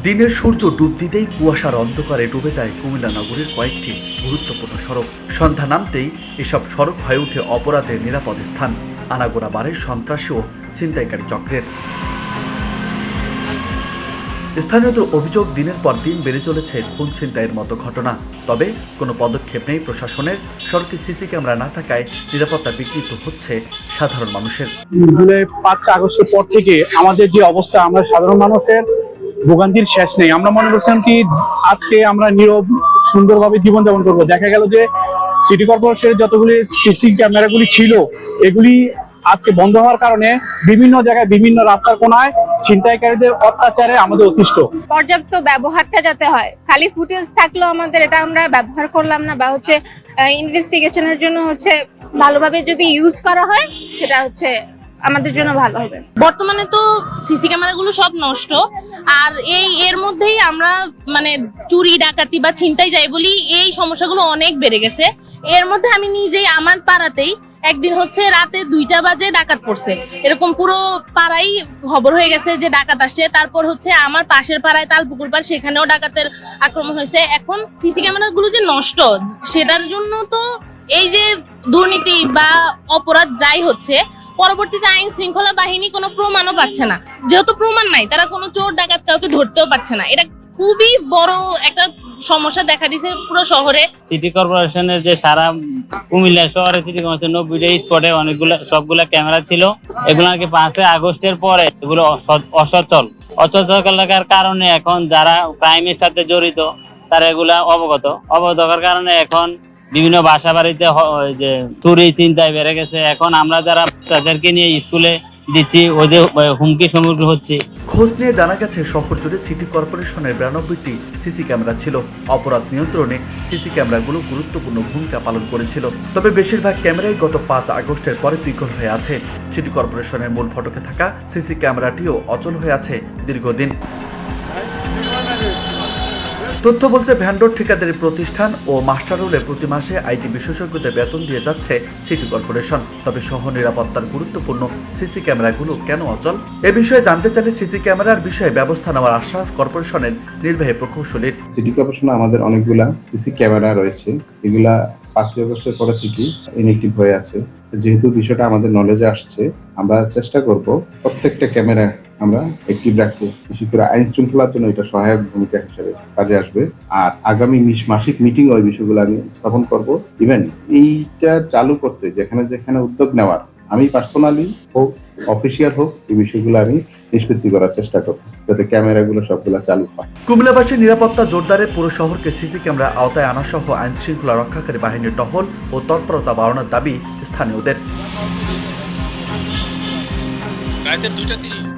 দিনের সূর্য ডুব দিতেই কুয়াশার অন্ধকারে ডুবে যায় কুমিল্লা নগরীর কয়েকটি গুরুত্বপূর্ণ সড়ক। সন্ধ্যা নামতেই এসব সড়ক হয়ে ওঠে অপরাধের নিরাপদ স্থান, আনাগোনা বাড়ে সন্ত্রাসী ও ছিনতাইকারী চক্রের। স্থানীয়দের অভিযোগ, দিনের পর দিন বেড়ে চলেছে খুন ছিনতাইয়ের মতো ঘটনা। তবে কোনো পদক্ষেপ নেই প্রশাসনের। সড়কে সিসি ক্যামেরা না থাকায় নিরাপত্তা বিঘ্নিত হচ্ছে সাধারণ মানুষের। 5 আগস্টের পর থেকে আমাদের যে অবস্থা, আমরা সাধারণ মানুষের ভোগান্তির শেষ নেই। আমরা মনে করছিলাম কি আজকে আমরা নীরব সুন্দরভাবে জীবনযাপন করবো। দেখা গেল যে সিটি কর্পোরেশনের যতগুলি সিসি ক্যামেরাগুলি ছিল এগুলি আজকে বন্ধ হওয়ার কারণে বিভিন্ন জায়গায় বিভিন্ন রাস্তার কোনায় ছিনতাইকারীদের অত্যাচারে আমাদের অতিষ্ঠ। পর্যাপ্ত ব্যবহারটা যাতে হয়, খালি ফুটেজ থাকলেও আমাদের এটা আমরা ব্যবহার করলাম না বা ইনভেস্টিগেশনের জন্য ভালোভাবে যদি ইউজ করা হয় সেটা আমাদের জন্য ভালো হবে। বর্তমানে তো সিসি ক্যামেরাগুলো সব নষ্ট, আর এর মধ্যেই আমরা চুরি ডাকাতি বা ছিনতাই যাই বলি এই সমস্যাগুলো অনেক বেড়ে গেছে। এর মধ্যে আমি নিজেই আমার পাড়াতেই একদিন রাতে 2টা বাজে ডাকাত পড়ছে, এরকম পুরো পাড়াই খবর হয়ে গেছে যে ডাকাত আসছে। তারপর আমার পাশের পাড়ায় তালপুকুর পাড়, সেখানেও ডাকাতের আক্রমণ হয়েছে। এখন সিসি ক্যামেরাগুলো যে নষ্ট, সেটার জন্য তো এই যে দুর্নীতি বা অপরাধ যাই হচ্ছে, পরবর্তীতে আইন শৃঙ্খলা বাহিনী কোনো প্রমাণও পাচ্ছে না। যেহেতু প্রমাণ নাই, তারা কোনো চোর ডাকাত কাউকে ধরতেও পারছে না। এটা খুবই বড় একটা সমস্যা দেখা দিয়েছে পুরো শহরে। সিটি কর্পোরেশনের যে সারা কুমিল্লা শহরে সিটি কর্পোরেশন 90টা স্পটে অনেকগুলো সবগুলা ক্যামেরা ছিল, এগুলো নাকি 5 আগস্টের পরে এগুলো অসচল লাগার কারণে এখন যারা ক্রাইমের সাথে জড়িত তারা এগুলা অবগত হওয়ার কারণে এখন বিভিন্ন বাসা বাড়িতে যে চুরি চিন্তায় বেড়ে গেছে। এখন আমরা যারা তাদেরকে নিয়ে স্কুলে দিচ্ছি, ওদের হুমকি সম্মুখীন হচ্ছে। খোঁজ নিয়ে জানা গেছে শহর জুড়ে সিটি কর্পোরেশনের 92টি সিসি ক্যামেরা ছিল। অপরাধ নিয়ন্ত্রণে সিসি ক্যামেরাগুলো গুরুত্বপূর্ণ ভূমিকা পালন করেছিল। তবে বেশিরভাগ ক্যামেরাই গত 5 আগস্টের পরে বিকল হয়ে আছে। সিটি কর্পোরেশনের মূল ফটকে থাকা সিসি ক্যামেরাটিও অচল হয়ে আছে দীর্ঘদিন। তথ্য বলছে, ভ্যান্ডর ঠিকাদারি প্রতিষ্ঠান ও মাস্টার রোলে প্রতি মাসে আইটি বিশেষজ্ঞদের বেতন দিয়ে যাচ্ছে সিটি কর্পোরেশন। তবে শহর নিরাপত্তার গুরুত্বপূর্ণ সিসি ক্যামেরাগুলো কেন অচল? এ বিষয়ে জানতে চাইলে সিসি ক্যামেরার বিষয়ে ব্যবস্থা নেওয়ার আশ্বাস কর্পোরেশনের নির্বাহী প্রকৌশলীর। সিটি কর্পোরেশনে আমাদের অনেকগুলা সিসি ক্যামেরা রয়েছে, এগুলা 5 আগস্টের পরে থেকে ইনএক্টিভ হয়ে আছে। যেহেতু বিষয়টা আমাদের নলেজে আসছে, আমরা চেষ্টা করব প্রত্যেকটা ক্যামেরা আমরা অ্যাক্টিভ রাখতে। বিশেষ করে আইন শৃঙ্খলার জন্য এটা সহায়ক ভূমিকা হিসেবে কাজে আসবে। আর আগামী মাসিক মিটিং ওই বিষয়গুলো আমি স্থাপন করব। ইভেন এইটা চালু করতে যেখানে যেখানে উদ্যোগ নেওয়ার, আমি পার্সোনালি হোক অফিসিয়াল হোক, এই বিষয়গুলো আমি নিষ্পত্তি করার চেষ্টা করব যাতে ক্যামেরাগুলো সবগুলো চালু হয়। কুমিল্লাবাসীর নিরাপত্তা জোরদারে পুরো শহরকে সিসি ক্যামেরা আওতায় আনা সহ আইন শৃঙ্খলা রক্ষাকারী বাহিনীর টহল ও তৎপরতা বাড়ানোর দাবি স্থানীয়দের। রাতের 2টা 30